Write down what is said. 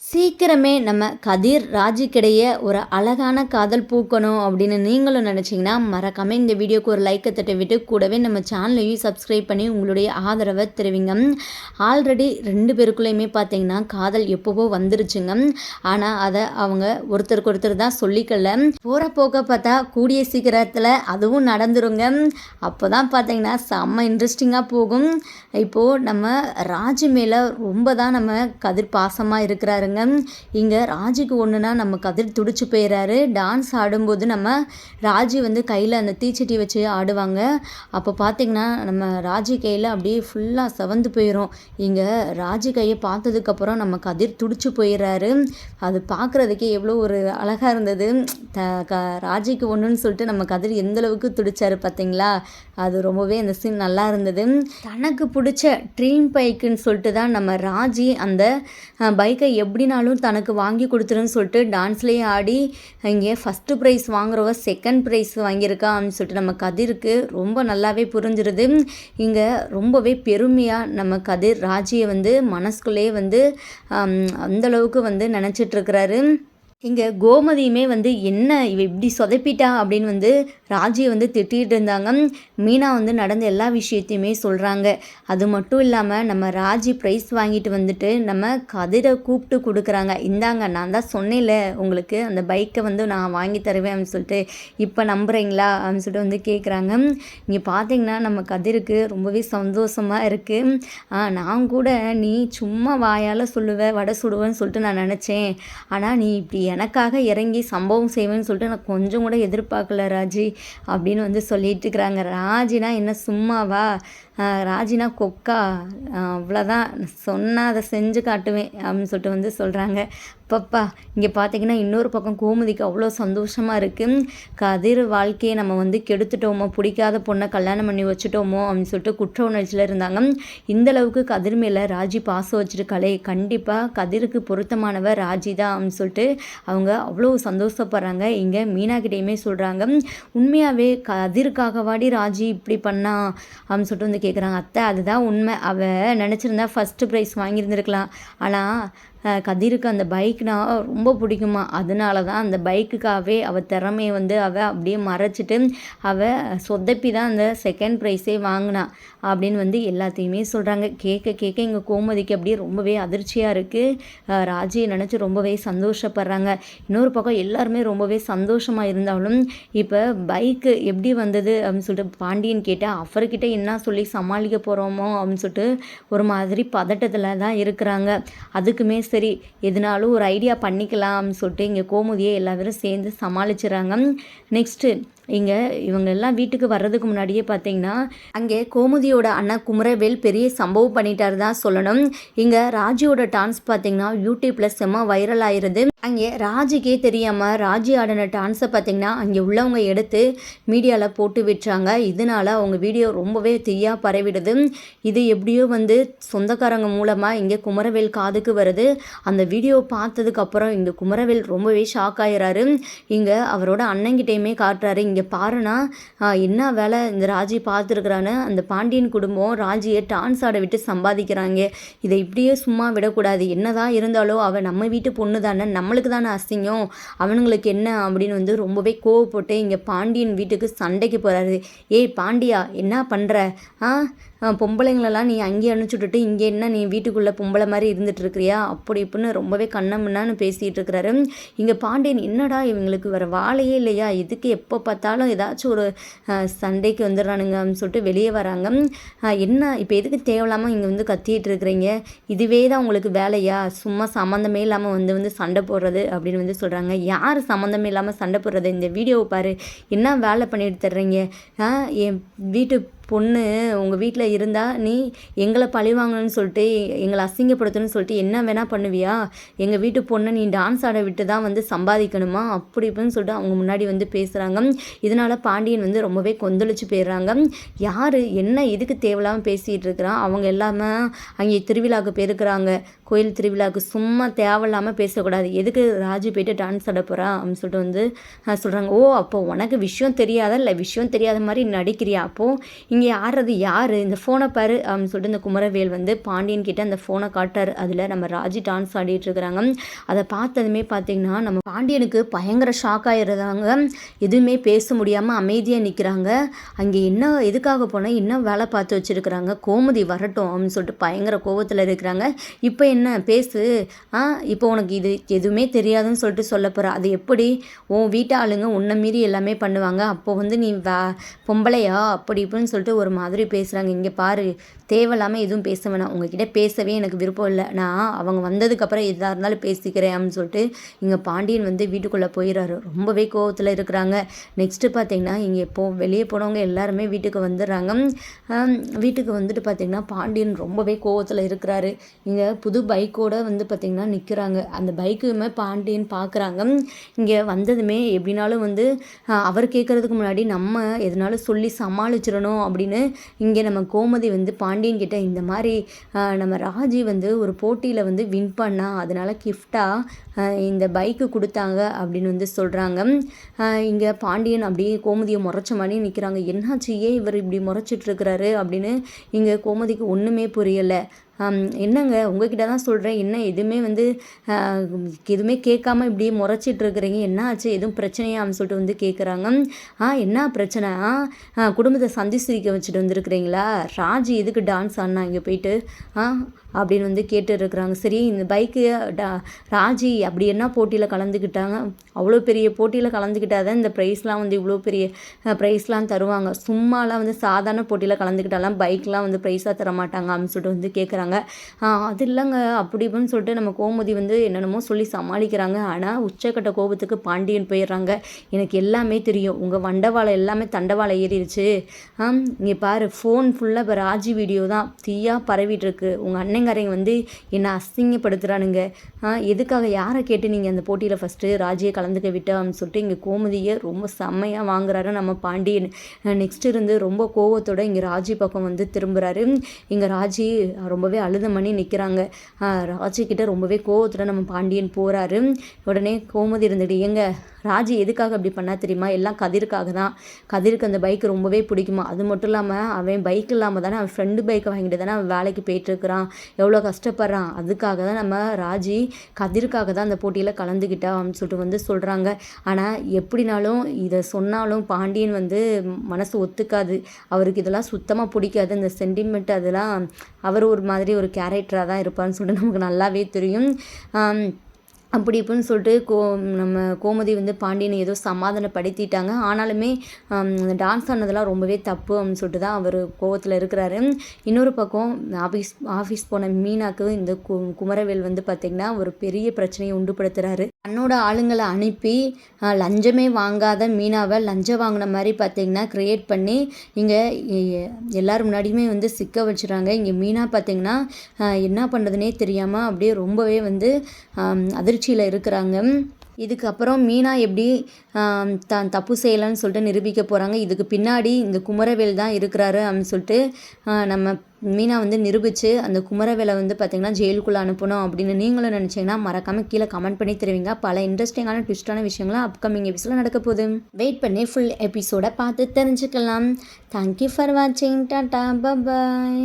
சீக்கிரமே நம்ம கதிர் ராஜிக்கிடையே ஒரு அழகான காதல் பூக்கணும் அப்படின்னு நீங்களும் நினச்சிங்கன்னா மறக்காமல் இந்த வீடியோக்கு ஒரு லைக்கை தட்டி விட்டு கூடவே நம்ம சேனலையும் சப்ஸ்கிரைப் பண்ணி உங்களுடைய ஆதரவை தெரிவிங்க. ஆல்ரெடி 2 பேருக்குள்ளேயுமே பார்த்தீங்கன்னா காதல் எப்போவோ வந்துருச்சுங்க. ஆனால் அதை அவங்க ஒருத்தருக்கு ஒருத்தர் தான் சொல்லிக்கல. போகிற போக்க பார்த்தா கூடிய சீக்கிரத்தில் அதுவும் நடந்துருங்க. அப்போ தான் பார்த்தீங்கன்னா செம்ம இன்ட்ரெஸ்டிங்காக போகும். இப்போது நம்ம ராஜி மேலே ரொம்ப தான் நம்ம கதிர் பாசமாக இருக்கிறாருங்க. இங்கே ராஜிக்கு ஒன்றுனா நம்ம கதிர் துடிச்சு போயிடுறாரு. டான்ஸ் ஆடும்போது நம்ம ராஜி வந்து கையில் அந்த தீச்சட்டி வச்சு ஆடுவாங்க. அப்போ பார்த்திங்கன்னா நம்ம ராஜி கையில் அப்படியே ஃபுல்லாக செவந்து போயிடும். இங்கே ராஜி கையை பார்த்ததுக்கப்புறம் நம்ம கதிர் துடிச்சு போயிடுறாரு. அது பார்க்குறதுக்கே எவ்வளோ ஒரு அழகாக இருந்தது. ராஜிக்கு ஒன்றுன்னு சொல்லிட்டு நம்ம கதிர் எந்தளவுக்கு துடிச்சாரு பார்த்தீங்களா? அது ரொம்பவே அந்த சீன் நல்லா இருந்தது. தனக்கு பிடிச்ச ட்ரீம் பைக்குன்னு சொல்லிட்டு தான் நம்ம ராஜி அந்த பைக்கை எப்படினாலும் தனக்கு வாங்கி கொடுத்துருன்னு சொல்லிட்டு டான்ஸ்லேயே ஆடி இங்கே ஃபஸ்ட்டு ப்ரைஸ் வாங்குறவ செகண்ட் ப்ரைஸ் வாங்கியிருக்கா அப்படின்னு சொல்லிட்டு நம்ம கதிருக்கு ரொம்ப நல்லாவே புரிஞ்சிருது. இங்கே ரொம்பவே பெருமையாக நம்ம கதிர் ராஜியை வந்து மனசுக்குள்ளேயே வந்து அந்தளவுக்கு வந்து நினச்சிட்ருக்கிறாரு. இங்கே கோமதியுமே வந்து என்ன இவ இப்படி சொதப்பிட்டா அப்படின்னு வந்து ராஜியை வந்து திட்டிகிட்டு இருந்தாங்க. மீனா வந்து நடந்த எல்லா விஷயத்தையுமே சொல்கிறாங்க. அது மட்டும் இல்லாமல் நம்ம ராஜி ப்ரைஸ் வாங்கிட்டு வந்துட்டு நம்ம கதிரை கூப்பிட்டு கொடுக்குறாங்க. இந்தாங்க, நான் தான் சொன்னேன்ல உங்களுக்கு அந்த பைக்கை வந்து நான் வாங்கி தருவேன் அப்படின்னு சொல்லிட்டு, இப்போ நம்புகிறீங்களா அப்படின்னு சொல்லிட்டு வந்து கேட்குறாங்க. இங்கே பார்த்தீங்கன்னா நம்ம கதிருக்கு ரொம்பவே சந்தோஷமாக இருக்குது. நான் கூட நீ சும்மா வாயால் சொல்லுவேன் வடை சுடுவேன்னு சொல்லிட்டு நான் நினச்சேன். ஆனால் நீ இப்படி எனக்காக இறங்கி சம்பவம் செய்வேன்னு சொல்லிட்டு நான் கொஞ்சம் கூட எதிர்பார்க்கல ராஜி அப்படின்னு வந்து சொல்லிட்டு இருக்கிறாங்க. ராஜினா என்ன சும்மாவா? ராஜினா கொக்கா, அவ்வளோதான், சொன்னால் அதை செஞ்சு காட்டுவேன் அப்படின்னு சொல்லிட்டு வந்து சொல்கிறாங்க. பப்பா இங்கே பார்த்தீங்கன்னா இன்னொரு பக்கம் கோமதிக்கு அவ்வளோ சந்தோஷமாக இருக்குது. கதிர் வாழ்க்கையை நம்ம வந்து கெடுத்துட்டோமோ, பிடிக்காத பொண்ணை கல்யாணம் பண்ணி வச்சுட்டோமோ அப்படின்னு சொல்லிட்டு குற்ற உணர்ச்சியில் இருந்தாங்க. இந்தளவுக்கு கதிர் மேலே ராஜி பாசம் வச்சுருக்காளே, கண்டிப்பாக கதிருக்கு பொருத்தமானவர் ராஜி தான் அப்படின்னு சொல்லிட்டு அவங்க அவ்வளோ சந்தோஷப்படுறாங்க. இங்கே மீனாக்கிட்டேயுமே சொல்கிறாங்க, உண்மையாகவே கதிருக்காகவாடி ராஜி இப்படி பண்ணா அப்படின்னு சொல்லிட்டு வந்து கேட்குறாங்க. அத்தை அதுதான் உண்மை, அவள் நினச்சிருந்தா ஃபஸ்ட்டு ப்ரைஸ் வாங்கியிருந்துருக்கலாம். ஆனால் கதிருக்கு அந்த பைக்னா ரொம்ப பிடிக்குமா, அதனால தான் அந்த பைக்குக்காகவே அவள் திறமையை வந்து அவள் அப்படியே மறைச்சிட்டு அவள் சொதப்பி தான் அந்த செகண்ட் ப்ரைஸே வாங்கினா அப்படின்னு வந்து எல்லாத்தையுமே சொல்கிறாங்க. கேட்க இங்கே கோமதிக்கு அப்படியே ரொம்பவே அதிர்ச்சியாக இருக்குது. ராஜியை நினச்சி ரொம்பவே சந்தோஷப்படுறாங்க. இன்னொரு பக்கம் எல்லாருமே ரொம்பவே சந்தோஷமாக இருந்தாலும் இப்போ பைக்கு எப்படி வந்தது அப்படின்னு சொல்லிட்டு பாண்டியன் கேட்டால் அவர்கிட்ட என்ன சொல்லி சமாளிக்க போகிறோமோ அப்படின்னு சொல்லிட்டு ஒரு மாதிரி பதட்டத்தில் தான் இருக்கிறாங்க. அதுக்குமே சரி எதுனாலும் ஒரு ஐடியா பண்ணிக்கலாம்னு சொல்லிட்டு இங்கே கோமுதியை எல்லா பேரும் சேர்ந்து சமாளிச்சுறாங்க. நெக்ஸ்ட்டு இங்கே இவங்க எல்லாம் வீட்டுக்கு வர்றதுக்கு முன்னாடியே பார்த்தீங்கன்னா அங்கே கோமுதியோட அண்ணா குமரவேல் பெரிய சம்பவம் பண்ணிட்டாரு தான் சொல்லணும். இங்கே ராஜியோட டான்ஸ் பார்த்தீங்கன்னா யூடியூப்பில் செம்ம வைரல் ஆயிருது. அங்கே ராஜிக்கே தெரியாமல் ராஜி ஆடின டான்ஸை பார்த்திங்கன்னா அங்கே உள்ளவங்க எடுத்து மீடியாவில் போட்டு விட்டுறாங்க. இதனால் அவங்க வீடியோ ரொம்பவே தீயாக பரவிடுது. இது எப்படியோ வந்து சொந்தக்காரங்க மூலமாக இங்கே குமரவேல் காதுக்கு வருது. அந்த வீடியோ பார்த்ததுக்கப்புறம் இங்கே குமரவேல் ரொம்பவே ஷாக் ஆகிறாரு. இங்கே அவரோட அண்ணங்கிட்டையுமே காட்டுறாரு, இங்கே பாருன்னா என்ன வேலை இந்த ராஜி பார்த்துருக்குறான்னு. அந்த பாண்டியன் குடும்பம் ராஜியை டான்ஸ் ஆட விட்டு சம்பாதிக்கிறாங்க. இதை இப்படியே சும்மா விடக்கூடாது, என்னதான் இருந்தாலும் அவள் நம்ம வீட்டு பொண்ணு தானே, நம்மளுக்கு தானே அசிங்கம், அவனுங்களுக்கு என்ன அப்படின்னு வந்து ரொம்பவே கோவப்பட்டு இங்கே பாண்டியன் வீட்டுக்கு சண்டைக்கு போகிறாரு. ஏய் பாண்டியா, என்ன பண்ணுற? பொம்பளைங்களெல்லாம் நீ அங்கேயே அனுப்பிச்சுட்டுட்டு இங்கே என்ன நீ வீட்டுக்குள்ளே பொம்பளை மாதிரி இருந்துகிட்ருக்கிறியா அப்படி இப்படின்னு ரொம்பவே கண்ணமுன்னான்னு பேசிகிட்டு இருக்கிறாரு. இங்கே பாண்டியன் என்னடா இவங்களுக்கு வேறு வாழையே இல்லையா, இதுக்கு எப்போ பார்த்தாலும் ஏதாச்சும் ஒரு சண்டைக்கு வந்துடுறானுங்க அப்படின்னு சொல்லிட்டு வெளியே வராங்க. என்ன இப்போ எதுக்கு தேவையில்லாமல் இங்கே வந்து கத்திட்டு இருக்கிறீங்க, இதுவே தான் உங்களுக்கு வேலையா, சும்மா சம்மந்தமே இல்லாமல் வந்து சண்டை போடுறது அப்படின்னு வந்து சொல்கிறாங்க. யார் சம்மந்தமே இல்லாமல் சண்டை போடுறது, இந்த வீடியோவை பாரு, என்ன வேலை பண்ணிட்டு தர்றீங்க, என் வீட்டு பொண்ணு உங்கள் வீட்டில் இருந்தால் நீ எங்களை பழி வாங்கணும்னு சொல்லிட்டு எங்களை அசிங்கப்படுத்தணும்னு சொல்லிட்டு என்ன வேணால் பண்ணுவியா, எங்கள் வீட்டு பொண்ணை நீ டான்ஸ் ஆட விட்டு தான் வந்து சம்பாதிக்கணுமா அப்படி இப்படின்னு சொல்லிட்டு அவங்க முன்னாடி வந்து பேசுகிறாங்க. இதனால் பாண்டியன் வந்து ரொம்பவே கொந்தளிச்சு போயிடுறாங்க. யார் என்ன எதுக்கு தேவையில்லாமல் பேசிகிட்டு இருக்கிறான், அவங்க எல்லாமே அங்கே திருவிழாவுக்கு போயிருக்கிறாங்க, கோயில் திருவிழாவுக்கு, சும்மா தேவையில்லாமல் பேசக்கூடாது, எதுக்கு ராஜி போய்ட்டு டான்ஸ் ஆட போகிறா அப்படின்னு சொல்லிட்டு வந்து சொல்கிறாங்க. ஓ அப்போ உனக்கு விஷயம் தெரியாதா, இல்லை விஷயம் தெரியாத மாதிரி நடிக்கிறியா, அப்போது இங்கே ஆடுறது யார், இந்த ஃபோனை பாரு அப்படின்னு சொல்லிட்டு இந்த குமரவேல் வந்து பாண்டியன் கிட்ட அந்த ஃபோனை காட்டார். அதில் நம்ம ராஜி டான்ஸ் ஆடிட்டு இருக்கிறாங்க. அதை பார்த்ததுமே பார்த்தீங்கன்னா நம்ம பாண்டியனுக்கு பயங்கர ஷாக் ஆகிடுறாங்க. எதுவுமே பேச முடியாமல் அமைதியாக நிற்கிறாங்க. அங்கே என்ன எதுக்காக போனால் என்ன வேலை பார்த்து வச்சுருக்குறாங்க, கோமதி வரட்டும் அப்படின்னு சொல்லிட்டு பயங்கர கோபத்தில் இருக்கிறாங்க. இப்போ என்ன பேசு, இப்போ உனக்கு இது எதுவுமே தெரியாதுன்னு சொல்லிட்டு சொல்ல போகிற, அது எப்படி உன் வீட்டு ஆளுங்க உன்னை மீறி எல்லாமே பண்ணுவாங்க, அப்போ வந்து நீ பொம்பளையா அப்படி இப்படின்னு சொல்லிட்டு ஒரு மாதிரி பேசுகிறாங்க. இங்கே பாரு, தேவையில்லாமல் எதுவும் பேச வேணாம், உங்ககிட்ட பேசவே எனக்கு விருப்பம் இல்லை, நான் அவங்க வந்ததுக்கப்புறம் எதாக இருந்தாலும் பேசிக்கிறேன் அப்படின்னு சொல்லிட்டு இங்கே பாண்டியன் வந்து வீட்டுக்குள்ளே போயிடுறாரு. ரொம்பவே கோவத்தில் இருக்கிறாங்க. நெக்ஸ்ட்டு பார்த்தீங்கன்னா இங்கே வெளியே போனவங்க எல்லாருமே வீட்டுக்கு வந்துடுறாங்க. வீட்டுக்கு வந்துட்டு பார்த்திங்கன்னா பாண்டியன் ரொம்பவே கோவத்தில் இருக்கிறாரு. இங்கே புது பைக்கோட வந்து பார்த்திங்கன்னா நிற்கிறாங்க. அந்த பைக்குமே பாண்டியன் பார்க்குறாங்க. இங்கே வந்ததுமே எப்படினாலும் வந்து அவர் கேட்குறதுக்கு முன்னாடி நம்ம எதனாலும் சொல்லி சமாளிச்சிடணும் அப்படின்னு இங்கே நம்ம கோமதி வந்து பாண்டியன் கிட்ட இந்த மாதிரி நம்ம ராஜி வந்து ஒரு போட்டியில் வந்து வின் பண்ணா, அதனால் கிஃப்டாக இந்த பைக்கு கொடுத்தாங்க அப்படின்னு வந்து சொல்கிறாங்க. இங்கே பாண்டியன் அப்படியே கோமதியை முறைச்ச மாதிரி நிற்கிறாங்க. என்னாச்சு, ஏன் இவர் இப்படி முறைச்சிட்ருக்கிறாரு அப்படின்னு இங்கே கோமதிக்கு ஒன்றுமே புரியலை. என்னங்க உங்ககிட்ட தான் சொல்கிறேன், என்ன எதுவுமே வந்து எதுவுமே கேட்காம இப்படியே முறைச்சிட்ருக்குறீங்க, என்ன ஆச்சு, எதுவும் பிரச்சனையா அப்படின்னு சொல்லிட்டு வந்து கேட்குறாங்க. என்ன பிரச்சனை, குடும்பத்தை சந்தி சிரிக்க வச்சுட்டு வந்துருக்குறீங்களா, ராஜி எதுக்கு டான்ஸ் ஆடினா இங்கே போயிட்டு அப்படின்னு வந்து கேட்டுருக்குறாங்க. சரி, இந்த பைக்கு ராஜி அப்படி என்ன போட்டியில் கலந்துக்கிட்டாங்க, அவ்வளோ பெரிய போட்டியில் கலந்துக்கிட்டாதான் இந்த ப்ரைஸ்லாம் வந்து இவ்வளோ பெரிய ப்ரைஸ்லாம் தருவாங்க, சும்மாலாம் வந்து சாதாரண போட்டியில் கலந்துக்கிட்டாலாம் பைக்லாம் வந்து ப்ரைஸாக தர மாட்டாங்க அப்படின்னு சொல்லிட்டு வந்து கேட்குறாங்க. அது இல்லைங்க அப்படி இப்படின்னு சொல்லிட்டு நம்ம கோமதி வந்து என்னென்னமோ சொல்லி சமாளிக்கிறாங்க. ஆனால் உச்சக்கட்ட கோபத்துக்கு பாண்டியன் போயிடுறாங்க. எனக்கு எல்லாமே தெரியும், உங்கள் வண்டவாளை எல்லாமே தண்டவாளை ஏறிடுச்சு, இங்கே பாரு ஃபோன் ஃபுல்லாக இப்போ ராஜி வீடியோ தான் தீயாக பரவிட்டுருக்கு, உங்கள் அண்ணங்காரங்க வந்து என்னை அசிங்கப்படுத்துகிறானுங்க, எதுக்காக யாரை கேட்டு நீங்கள் அந்த போட்டியில் ஃபஸ்ட்டு ராஜியை கலந்துக்க விட்டோம்னு சொல்லிட்டு இங்கே கோமதியை ரொம்ப செம்மையாக வாங்குறாரு நம்ம பாண்டியன். நெக்ஸ்ட் இருந்து ரொம்ப கோவத்தோட இங்கே ராஜி பக்கம் வந்து திரும்புகிறாரு. இங்கே ராஜி ரொம்பவே அழுத மணி நிற்கிறாங்க. ராஜி கிட்ட ரொம்பவே கோவத்தோட நம்ம பாண்டியன் போகிறாரு. உடனே கோமதி இருந்துட்டு, எங்க ராஜி எதுக்காக அப்படி பண்ணால் தெரியுமா, எல்லாம் கதிருக்காக தான், கதிருக்கு அந்த பைக் ரொம்பவே பிடிக்குமா, அது மட்டும் இல்லாமல் அவன் பைக் இல்லாமல் தானே அவன் ஃப்ரெண்டு பைக்கை வாங்கிட்டு தானே அவன் வேலைக்கு போயிட்டுருக்கிறான், எவ்வளோ கஷ்டப்படுறான், அதுக்காக தான் நம்ம ராஜி கதிருக்காக தான் அந்த போட்டியில் கலந்துக்கிட்டா அப்படின்னு சொல்லிட்டு வந்து சொல்கிறாங்க. ஆனால் எப்படினாலும் இதை சொன்னாலும் பாண்டியன் வந்து மனசு ஒத்துக்காது, அவருக்கு இதெல்லாம் சுத்தமாக பிடிக்காது, இந்த சென்டிமெண்ட் அதெல்லாம் அவர் ஒரு மாதிரி ஒரு கேரக்டராக தான் இருப்பார்னு சொல்லிட்டு நமக்கு நல்லாவே தெரியும். அப்படி இப்படின்னு சொல்லிட்டு நம்ம கோமதி வந்து பாண்டியனை ஏதோ சமாதானப்படுத்திட்டாங்க. ஆனாலுமே டான்ஸ் ஆனதெல்லாம் ரொம்பவே தப்பு அப்படின்னு சொல்லிட்டு தான் அவர் கோவத்தில் இருக்கிறாரு. இன்னொரு பக்கம் ஆஃபீஸ் போன மீனாக்கு இந்த குமரவேல் வந்து பார்த்திங்கன்னா ஒரு பெரிய பிரச்சனையை உண்டுபடுத்துகிறாரு. தன்னோட ஆளுங்களை அனுப்பி லஞ்சமே வாங்காத மீனாவை லஞ்சம் வாங்கின மாதிரி பார்த்திங்கன்னா க்ரியேட் பண்ணி இங்கே எல்லோரும் முன்னாடியுமே வந்து சிக்க வச்சுறாங்க. இங்கே மீனா பார்த்திங்கன்னா என்ன பண்ணுறதுனே தெரியாமல் அப்படியே ரொம்பவே வந்து அதிர்ச்சியில் இருக்கிறாங்க. இதுக்கப்புறம் மீனா எப்படி தான் தப்பு செய்யலைன்னு சொல்லிட்டு நிரூபிக்க போகிறாங்க. இதுக்கு பின்னாடி இந்த குமரவேல் தான் இருக்கிறாரு அப்படின்னு சொல்லிட்டு நம்ம மீனா வந்து நிரூபித்து அந்த குமரவேலை வந்து பார்த்திங்கன்னா ஜெயிலுக்குள்ளே அனுப்பணும் அப்படின்னு நீங்களும் நினச்சிங்கன்னா மறக்காமல் கீழே கமெண்ட் பண்ணி தருவீங்க. பல இன்ட்ரெஸ்டிங்கான ட்விஸ்டான விஷயங்கள்லாம் அப்கமிங் எபிசோடில் நடக்க போகுது. வெயிட் பண்ணி ஃபுல் எபிசோடை பார்த்து தெரிஞ்சுக்கலாம். தேங்க்யூ ஃபார் வாட்சிங். டாடா, பாய்.